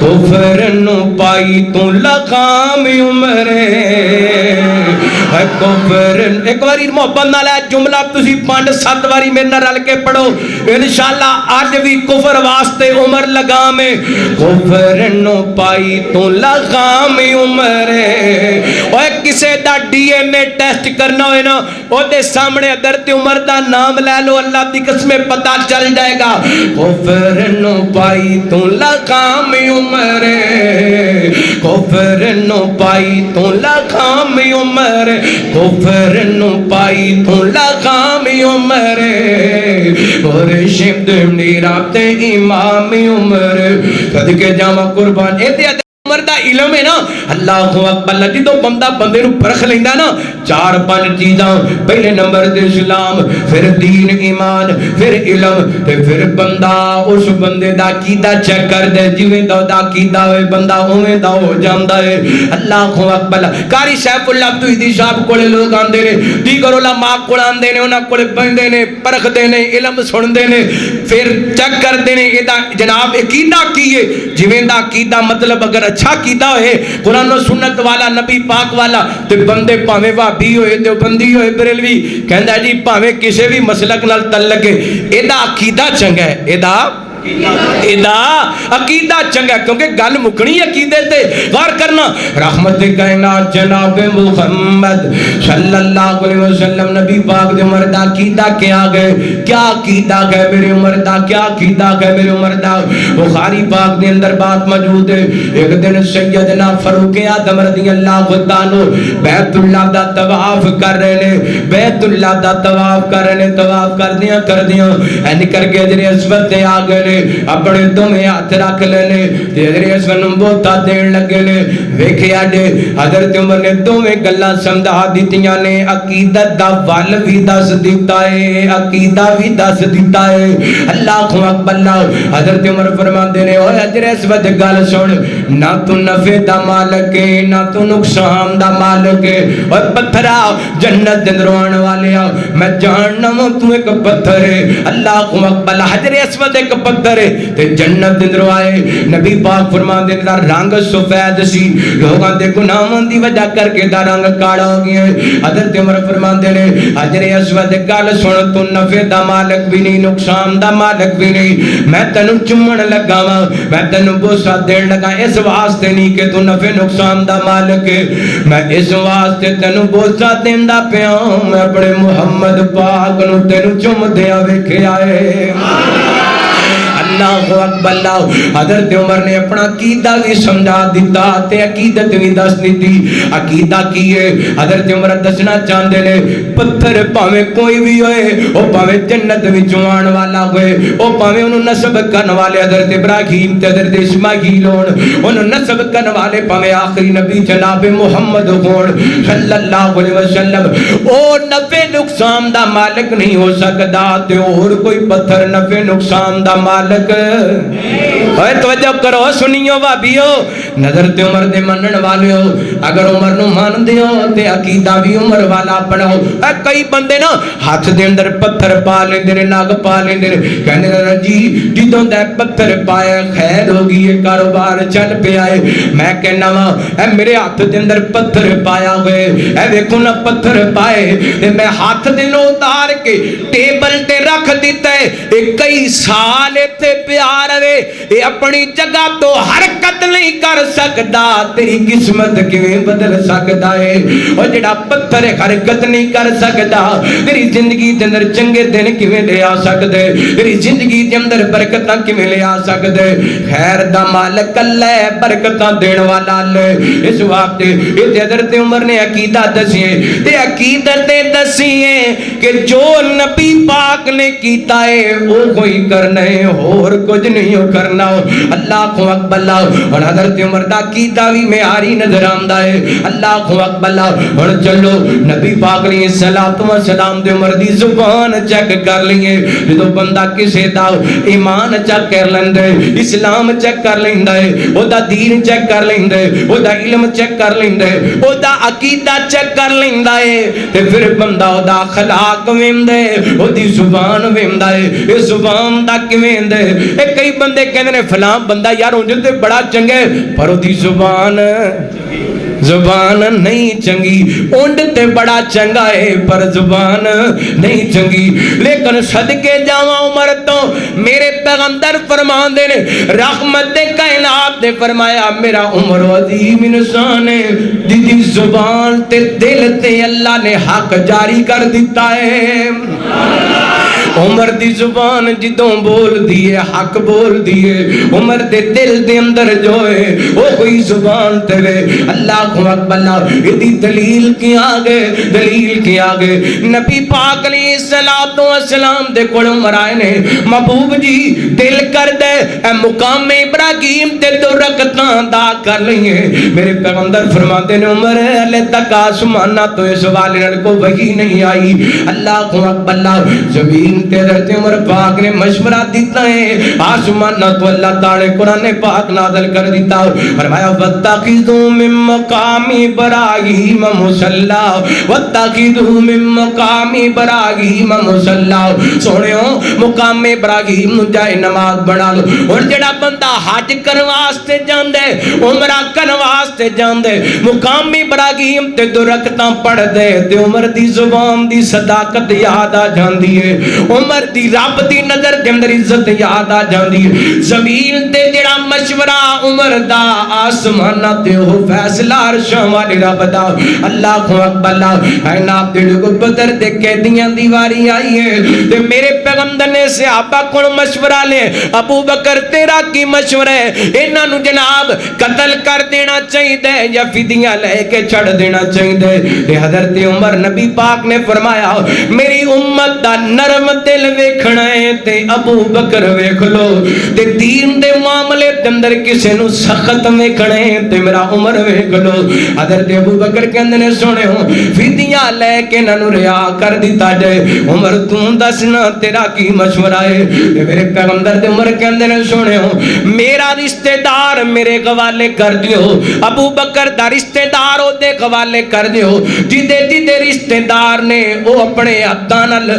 کفر نو پائی تو لقام عمر کفر ایک باری محبت نال جملہ تسی 5-7 باری میرے نال رل کے پڑھو انشاءاللہ آج بھی کفر واسطے عمر لگام ہے کفر نو پائی تو لقام عمر اوے کسے دا ڈی این اے ٹیسٹ کرنا ہوئے نا او دے سامنے حضرت عمر دا نام لے لو اللہ دی قسم پتہ چل جائے گا کفر نو پائی تو لقام عمر کفر نو پائی تو لقام عمر کفر نو پائی تو لقام عمر مرشد میرا تے امام عمر صدقے جاواں قربان اے تے عمر دا علم ہے نا اللہ اکبر جدوں بندہ بندے نو پرکھ لیندا نا 4-5 چیزاں پہلے نمبر تے اسلام پھر دین ایمان پھر علم تے پھر بندہ اس بندے دا عقیدہ چیک کر دے جویں دا عقیدہ ہوئے بندہ اوویں دا ہو جاندا ہے اللہ اکبر قاری سیف اللہ توحیدی صاحب کولے لوگ آندے نے دیگر علماء کول آندے نے انہاں کولے بندے نے پرکھدے نے علم سنتے نے پھر چیک کرتے نے اے دا جناب عقیدہ کی ہے جویں دا عقیدہ مطلب اگر اچھا کیتا ہے قرآن و سنت والا نبی پاک والا تے بندے پاویں وہابی ہوئے دیوبندی ہوئے بریلوی کہندا جی پاویں کسے بھی مسلک نال تعلق ہے اے دا عقیدہ چنگا ہے اے دا عقیدہ چنگا کیونکہ گل مکنی عقیدے تے غور کرنا رحمت کائنات جناب محمد صلی اللہ علیہ وسلم نبی پاک دے عمر دا عقیدہ کیا گئے کیا عقیدہ گئے میرے عمر دا کیا عقیدہ گئے میرے عمر دا بخاری پاک دے اندر بات موجود ہے ایک دن سیدنا فاروق اعظم رضی اللہ عنہ بیت اللہ دا طواف کر رہے نے بیت اللہ دا طواف کر رہے نے طواف کر دیاں این کر کے جڑے اسود تے آ گئے اپنے دومیں ہاتھ رکھ لینے حضرت اسود نوں بوتا دین لگے نے ویکھیا جے حضرت عمر نے دوویں گلاں سمجھا دتیاں نے عقیدت دا ول وی دس دتا ہے عقیدہ وی دس دتا ہے اللہ اکبر حضرت عمر فرماندے نے اوے حضرت اسود گل سن نہ تو نفع دا مالک ہے نہ تو نقصان دا مالک ہے اور پتھرا جنت دے اندر آن والیا میں جاننا تو ایک پتھر ہے اللہ اکبر حضرت اسود ایک پتھر ہے تے جنت دے اندر آئے نبی پاک فرماندے نے دا رنگ سفید سی لوگاں دے گناہاں دی وجہ کر کے دا رنگ کالا ہو گیا حضرت عمر فرماندے نے حضرت اسود گل سن تو نفع دا مالک بھی نہیں نقصان دا مالک بھی نہیں میں تینوں چومن لگا وا میں تینوں بوسا دین لگا اس واسطے نہیں کہ تو نفع نقصان دا مالک ہے میں اس واسطے تینوں بوسا دیندا پیا میں اپنے محمد پاک نوں تینوں چوم دیا ویکھیا ہے اللہ اکبر حضرت عمر نے اپنا عقیدہ بھی سمجھا دیتا تے عقیدت بھی دس دیتی عقیدہ کی ہے حضرت عمر دسنا چاہتے نے پتھر پاویں کوئی بھی ہوئے او پاویں جنت وچوں آن والا ہوئے او پاویں انہوں نسب کرن والے حضرت ابراہیم تے حضرت اسماعیل ہون انہوں نسب کرن والے پاویں آخری نبی جناب محمد ہون صلی اللہ علیہ وسلم او نفع نقصان دا مالک نہیں ہو سکدا تے اور کوئی پتھر نفع نقصان دا مالک اوے توجہ کرو سنیو بھابیو نظر تے عمر دے منن والے ہو اگر عمر نو مان دیو تے عقیدہ بھی عمر والا بناؤ اے کئی بندے نا ہاتھ دے اندر پتھر پا لیندے نے ناگ پا لیندے نے کہندے نے جی جدوں دا پتھر پایا خیر ہو گئی ہے کاروبار چل پیا ہے میں کہنا وا اے میرے ہاتھ دے اندر پتھر پایا ہوئے اے ویکھو نا پتھر پائے تے میں ہاتھ دے نو اتار کے ٹیبل تے رکھ دیتا ہے ایک کئی سال تے پیار رہے یہ اپنی جگہ تو حرکت نہیں کر سکدا تیری قسمت کیویں بدل سکدا ہے او جڑا پتھر حرکت نہیں کر سکدا تیری زندگی دے اندر چنگے دن کیویں لے آ سکدے تیری زندگی دے اندر برکتاں کیویں لے آ سکدے خیر دا مالک اللہ ہے برکتاں دین والا اللہ اس واسطے اے حضرت عمر نے عقیدہ دسیے تے عقیدت دسیے کہ جو نبی پاک نے کیتا ہے وہ کوئی کرنا ہے اور کچھ نہیں کرنا اللہ اکبر اور حضرت عمر دا عقیدہ بھی معیاری نظر آندا ہے اللہ اکبر اور چلو نبی پاک علیہ الصلوۃ والسلام دے عمر دی زبان چیک کر لئیے جدوں بندہ کسے دا ایمان چیک کر لیندا ہے اسلام چیک کر لیندا ہے او دا دین چیک کر لیندا ہے او دا علم چیک کر لیندا ہے او دا عقیدہ چیک کر لیندا ہے تے پھر بندہ او دا اخلاق ویندا ہے او دی زبان ویندا ہے اے زبان دا کیویں ہے اے کئی بندے کہندے نے فلاں بندہ یار اونج تے بڑا چنگا ہے پر او دی زبان نہیں چنگی اونڈ تے بڑا چنگا ہے پر زبان نہیں چنگی لیکن صدقے جاواں عمر تو میرے پیغمبر فرماندے نے رحمت کائنات نے فرمایا میرا عمر عظیم انسان ہے دی زبان تے دل تے اللہ نے حق جاری کر دیتا ہے عمر دی زبان جدوں بول دیے حق بول دیے عمر دے دل دے اندر جو ہے وہ کوئی زبان تے وے اللہ اکبر یہ دلیل کی آگے نبی پاک علیہ الصلوۃ والسلام دے کول عمر آئے نے محبوب جی دل کر دے اے مقام ابراہیم تے دو رکعتاں ادا کر لئیے میرے پیغمبر فرماتے نے عمر ہلے تک آسماناں تو اس والے نال کو وحی نہیں آئی اللہ اکبر زمین تے حضرت عمر پاک نے مشورہ دیتا ہے آسماناں تو اللہ تعالی قرآن پاک نازل کر دیتا فرمایا واتخذوا من مقام ابراہیم مصلی واتخذوا من مقام ابراہیم مصلی سونیو مقام ابراہیم نو جائے نماز بنا لو اور جڑا بندہ حج کرن واسطے جاندے عمرہ کرن واسطے جاندے مقام ابراہیم تے دو رکعتاں پڑھ دے تے عمر دی زبان دی صداقت یاد آ جاندی ہے عمر دی رب دی نظر دے اندر عزت یاد آ جاندی ہے زمین تے جڑا مشورہ عمر دا آسماناں تے ہو فیصلہ عرشاں والے رب دا اللہ اکبر اے ناب دے کو بدر دے قیدیاں دی واری آئی ہے تے میرے پیغمبر نے صحابہ کو مشورہ لے ابو بکر تیرا کی مشورہ ہے انہاں نو جناب قتل کر دینا چاہیے یا فدیہ لے کے چھڑ دینا چاہیے تے حضرت عمر نبی پاک نے فرمایا میری امت دا نرم دل ویکھنا ہے تے ابو بکر ویکھ لو تے دین دے معاملے دے اندر کسے نو سخت ویکھنا ہے تے میرا عمر ویکھ لو حضرت ابو بکر کہندے نے سونے ہو فدیہ لے کے انہاں رہا کر دیتا جائے عمر تو دسنا تیرا کی مشورہ ہے تے میرے پیغمبر دے عمر کہندے نے سونے ہو میرا رشتہ دار میرے حوالے کر دیو ابو بکر دا رشتہ دار او دے حوالے کر دیو جدے رشتہ دار نے او اپنے ہاتھاں نال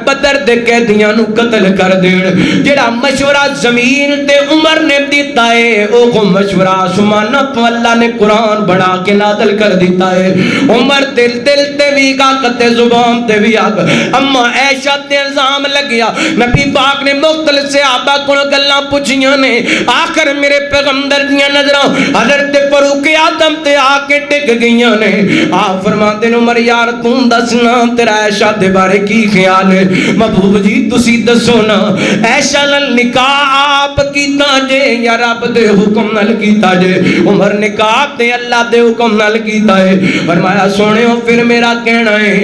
بدر دے قیدیاں نو قتل کر دین جڑا مشورہ زمین تے عمر نے دیتا ہے او کو مشورہ آسماناں تو اللہ نے قرآن بنا کے نازل کر دیتا ہے عمر دل تے بھی کتے زبان تے بھی آگ اما عائشہ تے الزام لگیا نبی پاک نے مختلف صحابہ کو گلاں پوچھیاں نے آخر میرے پیغمبر دیاں نظراں حضرت فاروق اعظم تے آ کے ٹک گئیاں نے آپ فرماتے نے عمر یار تو دسنا تیرا عائشہ دے بارے کی خیال ہے محبوب جی تسی دسو نا عائشہ نال نکاح آپ کیتا جے یا رب دے حکم نال کیتا جے عمر نکاح تے اللہ دے حکم نال کیتا ہے فرمایا سونےو پھر میرا کہنا ہے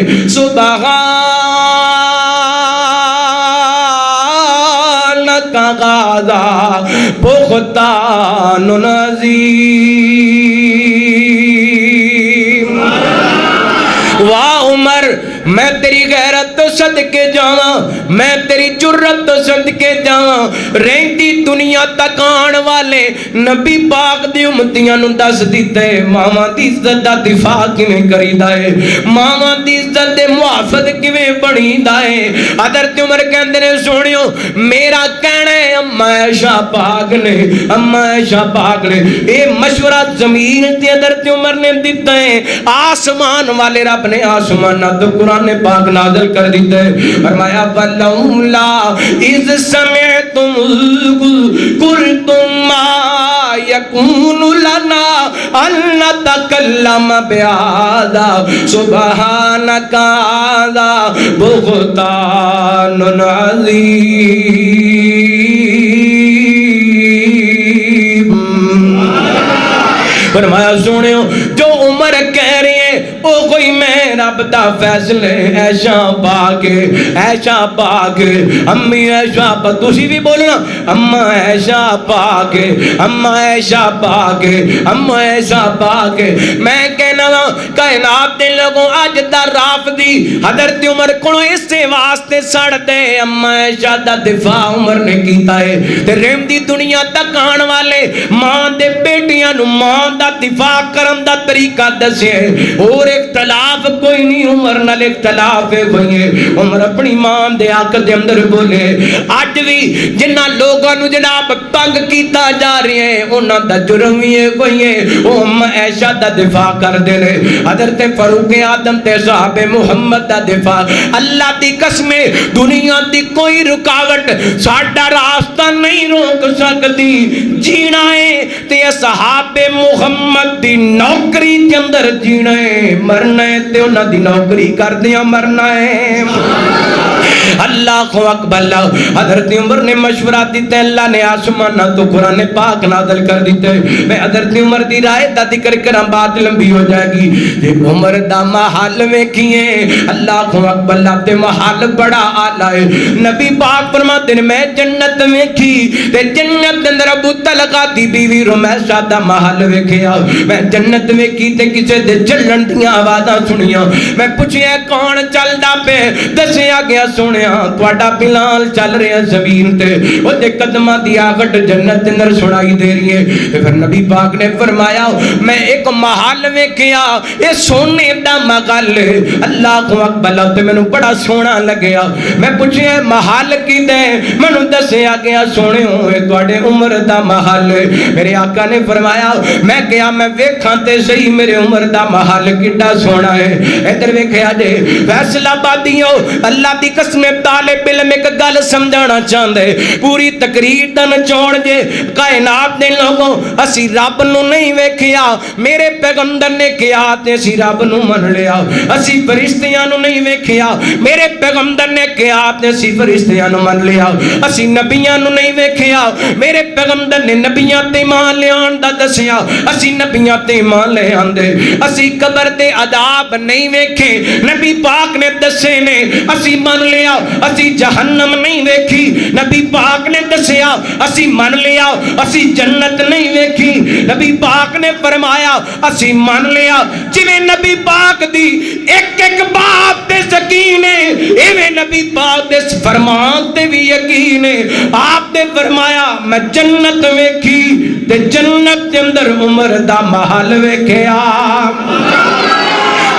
سبحانک غازا بختان عظیم واہ عمر میں تیری غیرت تو صدقے جاواں میں تیری جرت تو صدقے جاواں رہندی دنیا تک آن والے نبی پاک دی امتیاں نو دس دیتے ماواں دی عزت دا دفاع کیویں کریدا ہے ماواں دی عزت دے محافظ کیویں بنیدا ہے حضرت عمر کہندے نے سونیو میرا کہنا ہے اما عائشہ پاک نے اے مشورہ زمین تے حضرت عمر نے دیتا ہے آسمان والے رب نے آسماناں تو قرآن پاک نازل کر دیتے فرمایا فلولا اذ سمعتم قلتم ما یکون لنا ان نتکلم بہذا سبحانک ھذا بہتان عظیم۔ فرمایا سنیو جو عمر کہہ رہی ہے او کوئی میں رب دا فیصلے ایشا پاکے امی ایشا پا تسی بھی بولنا اما ایشا پاکے میں کہنا کائنات دے لوگوں آج دا رافضی حضرت عمر کو اس سے واسطے سڑ دے اما ایشا دا دفاع عمر نے کیتا ہے تے رحم دی دنیا تک آن والے ماں دے بیٹیاں نو ماں دا دفاع کرم دا طریقہ دسے اور اختلاف کوئی نہیں عمر نال اختلاف ہے کوئی ہے عمر اپنی ماں دے حق دے اندر بولے اج بھی جنہ لوگاں نو جناب تنگ کیتا جا رہے ہیں انہاں دا جرم ہی ہے کوئی ہے او عائشہ دا دفاع کر دے لے حضرت فاروق اعظم تے صاحب محمد دا دفاع اللہ دی قسم دنیا دی کوئی رکاوٹ ساڈا راستہ نہیں روک سکتی جینا ہے تے صحاب محمد دی نوکری کے اندر جینا ہے مرنا ہے تے انہاں دی نوکری کر دیاں مرنا ہے اللہ اکبر حضرت عمر نے مشورہ دیتے اللہ نے آسمان تو قرآن پاک نازل کر دیتے میں حضرت عمر دی رائے دا ذکر کرم بات لمبی ہو جائے گی تے عمر دا محل میں کیے اللہ اکبر تے محل بڑا آلہ ہے نبی پاک فرماتے ہیں میں جنت میں کی تے جنت اندر ابو طلحہ دی بیوی رمیسہ دا محل ویکھیا میں جنت میں کی تے کسے دے چلن دیاں آوازاں سنیاں میں پوچھیا کون چلدا پے دسیا گیا سنیا تواڈا بلال چل رہا زمین تے او دے قدماں دی آہٹ جنت اندر سنائی دے رہی ہے پھر نبی پاک نے فرمایا میں ایک محل ویکھیا اے سونے دا محل اللہ اکبر تے مینوں بڑا سونا لگیا میں پوچھیا محل کیتے مینوں دسیا گیا سونےو اے تواڈے عمر دا محل میرے آقا نے فرمایا میں کیا میں ویکھاں تے صحیح میرے عمر دا محل کڈا سونا ہے ادھر ویکھیا جے فیصلہ بادیو اللہ دی قسم طالب علم ایک گل سمجھانا چاہندے پوری تقریر دا نچوڑ جے کائنات دے لوگوں اسی رب نو نہیں ویکھیا میرے پیغمبر نے کیا تے اسی رب نو من لیا اسی فرشتیاں نو نہیں ویکھیا میرے پیغمبر نے کیا تے اسی فرشتیاں نو من لیا اسی نبیاں نو نہیں ویکھیا میرے پیغمبر نے نبیاں تے ایمان لے آن دا دسیا اسی نبیاں تے ایمان لے آندے اسی قبر دے عذاب نہیں ویکھے نبی پاک نے دسے نے اسی من لیا اسی جہنم نہیں ویکھی نبی پاک نے دسیا اسی من لیا اسی جنت نہیں ویکھی نبی پاک نے فرمایا اسی من لیا جویں نبی پاک دی ایک ایک بات تے یقین ہے ایویں نبی پاک دے فرمان تے بھی یقین ہے آپ نے فرمایا میں جنت ویکھی تے جنت دے اندر عمر دا محل ویکھیا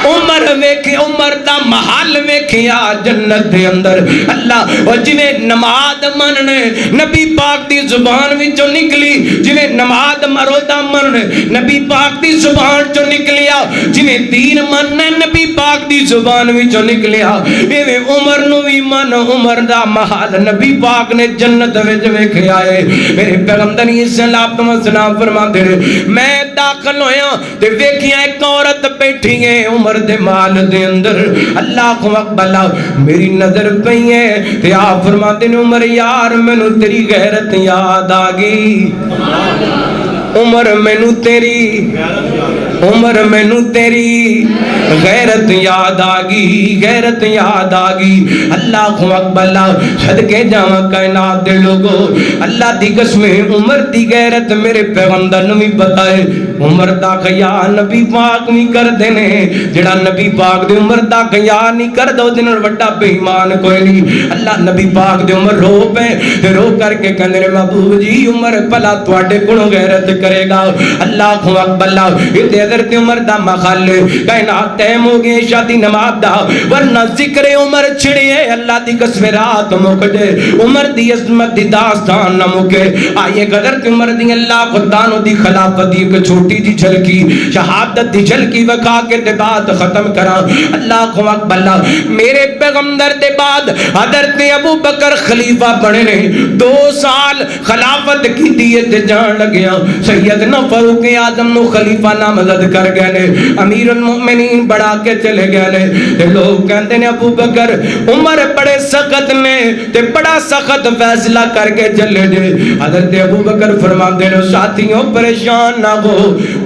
عمر دا محل ویکھیا جنت دے اندر اللہ اور جویں نماز مننے نبی پاک دی زبان وچوں نکلی جویں نماز روزہ مننے نبی پاک دی زبان چوں نکلیا جویں دین مننے نبی پاک دی زبان وچوں نکلیا ایویں عمر نو وی من عمر دا محل نبی پاک نے جنت وچ ویکھیا ہے میرے پیغمبر صلی اللہ علیہ وسلم فرماتے ہیں میں داخل ہویا تے ویکھیا ایک عورت بیٹھی ہے عمر دے مال دے اندر اللہ اکبر میری نظر پئی ہے تے آپ فرماتے ہیں عمر یار مینوں تیری غیرت یاد آ گئی عمر مینوں تیری غیرت یاد آ گئی اللہ اکبر صدقے جاواں کائنات دے لوگو اللہ دی قسم عمر دی غیرت میرے پیغمبر نوں بھی پتہ ہے عمر دا خیال نبی پاک نہیں کردے نے جڑا نبی پاک دے عمر دا خیال نہیں کردا او دے نال وڈا بے ایمان کوئی نہیں اللہ نبی پاک دے عمر رو پے تے رو کر کے کہندے نے محبوب جی عمر بھلا تواڈے کولوں غیرت کرے گا اللہ اکبر تے حضرت عمر دا مخال کائنات ٹائم ہو گئے شادی نماز دا ورنہ ذکر عمر چھڑے اللہ دی قسم رات مکدے عمر دی عظمت دی داستان نہ مکے آئیے حضرت عمر دی اللہ خدانو دی خلافت دی ایک چھوٹی دی جھلکی شہادت دی جھلکی وکھا کے دے بعد ختم کرا اللہ کو اکبر میرے پیغمبر دے بعد حضرت ابو بکر خلیفہ بنے نے 2 سال خلافت کی دیئے تے جان لگیا سیدنا فاروق اعظم نو خلیفہ نامزد کر گئے نے امیر المؤمنین بڑھا کے چلے گئے نے تے لوگ کہندے نے ابو بکر عمر بڑے سخت نے تے بڑا سخت فیصلہ کر کے چلے جے حضرت ابو بکر فرماندے نے ساتھیوں پریشان نہ ہو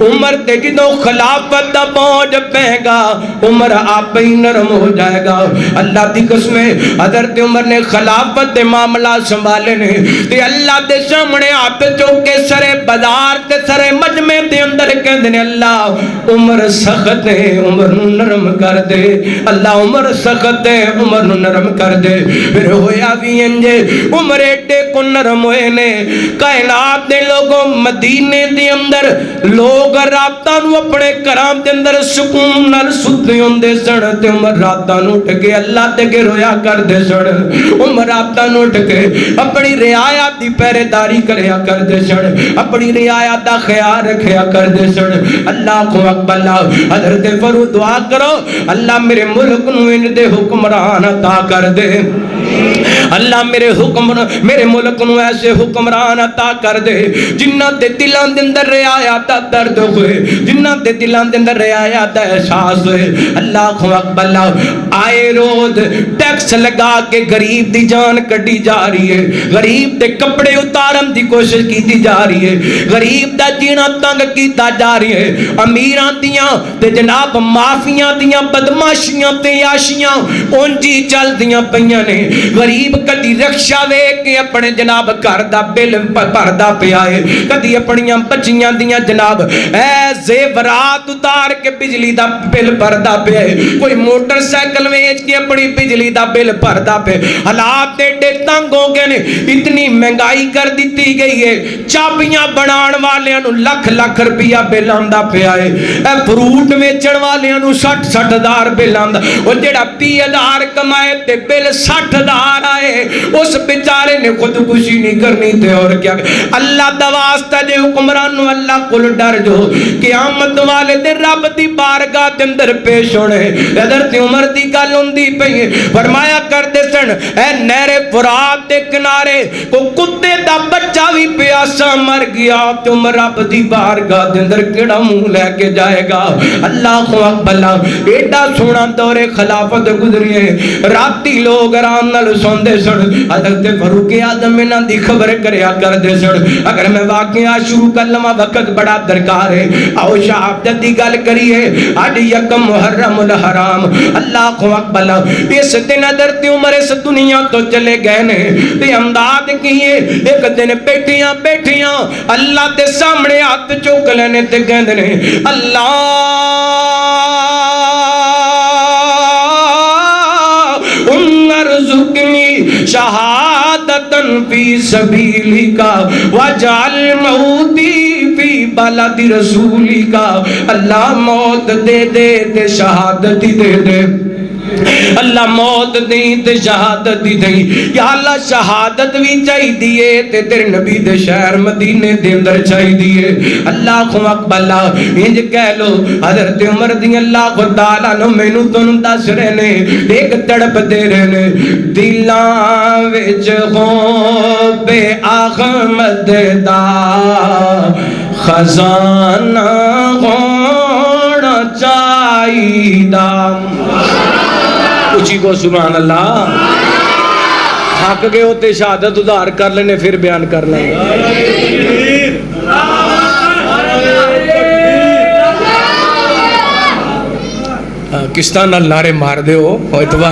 عمر تے جدوں خلافت دا بوجھ پے گا عمر آپ ہی نرم ہو جائے گا اللہ دی قسم حضرت عمر نے خلافت دے معاملہ سنبھالے نے تے اللہ دے سامنے آپ چوکے سرے بازار تے سرے مجمع دے اندر کہندے نے اللہ عمر سخت ہے عمر نو نرم کر دے اللہ عمر سخت ہے عمر نو نرم کر دے پھر ہویا بھی انجے عمر ایڈے کو نرم ہوئے نے کائنات دے لوگوں مدینے دے اندر لوگ رابطہ نو اپنے کرام دے اندر سکون نال ستے ہوندے سن تے عمر رابطہ نو اٹھ کے اللہ تے کے رویا کر دے سن عمر رابطہ نو اٹھ کے اپنی رعایت دی پہرے داری کریا کر دے سن اپنی رعایت دا خیال رکھیا کر دے سن اللہ کو اکبر حضرت فرو دعا کرو اللہ میرے ملک نو ان دے حکمران عطا کر دے اللہ میرے ملک نو ایسے حکمران عطا کر دے جنہ دے دلان دے اندر رعایت دا درد ہوئے جنہ دے دلان دے اندر رعایت دا احساس ہوئے اللہ کو اکبر آئے روز ٹیکس لگا کے غریب دی جان کٹی جا رہی ہے غریب دے کپڑے اتارن دی کوشش کی جا رہی ہے غریب دا جینا تنگ کیتا جا رہی ہے امیران دیاں تے جناب مافیاں دیاں بدماشیاں تے عیاشیاں اونجی چل دیاں پیاں نے غریب کدی رکشہ وے کے اپنے جناب گھر دا بل بھردا پیا ہے کدی اپنیاں بچیاں دیاں جناب اے زیورات اتار کے بجلی دا بل بھردا پیا ہے کوئی موٹر سائیکل ویچ کے اپنی بجلی دا بل بھردا پیا حالات ایڈے تنگ ہو گئے نے اتنی مہنگائی کر دیتی گئی ہے چابیاں بنان والیاں نو لکھ لکھ روپیہ بل آندا پیا ہے اے فروٹ ویچن والیاں نو 60 ہزار بل آندا او جڑا 30 ہزار کمائے تے بل 60 ہزار آئے اس بیچارے نے خودکشی نہیں کرنی تے اور کیا اللہ دا واسطہ دے حکمرانوں اللہ کول ڈر جو قیامت والے دے رب دی بارگاہ دے اندر پیش ہونے حضرت عمر دی گل ہوندی پئی فرمایا کرتے سن اے نہر فرات دے کنارے کو کتے دا بچہ بھی پیاسا مر گیا تے عمر رب دی بارگاہ دے اندر کیڑا منہ لے کے جائے گا اللہ اکبر ایڈا سونا دور خلافت گزری ہے راتی لوگ آرام نال سوندے سن حضرت فاروق اعظم انہاں دی خبر کریا کردے سن اگر میں واقعہ شروع کر لواں وقت بڑا درکار ہے آؤ شہادت دی گل کریے اج یکم محرم الحرام اللہ اکبر اس دن حضرت عمر اس دنیا تو چلے گئے نے تے امداد کیے ایک دن بیٹھیاں اللہ دے سامنے ہاتھ چوک لینے تے کہندے نے اللہ ارزقنی شہادتن فی سبیلی کا وجعل موتی فی بلد رسولی کا اللہ موت دے دے تے شہادت دے دے اللہ موت دیں تے شہادت دیں یا اللہ شہادت بھی چاہی دیئے تے تیرے نبی دے شہر مدینے دے اندر چاہی دیئے اللہ اکبر انج کہہ لو حضرت عمر دی اللہ خدالا نو مینو تن دس رہنے ایک تڑپ دے رہنے دلاں وچ خوب احمد دا خزانہ ہونا چاہیدا اچھی کو سبحان اللہ حق گئے ہوتے شہادت ادھار کر لینے پھر بیان کر لیں کس طرح نال نعرے مار دے ہو اتوا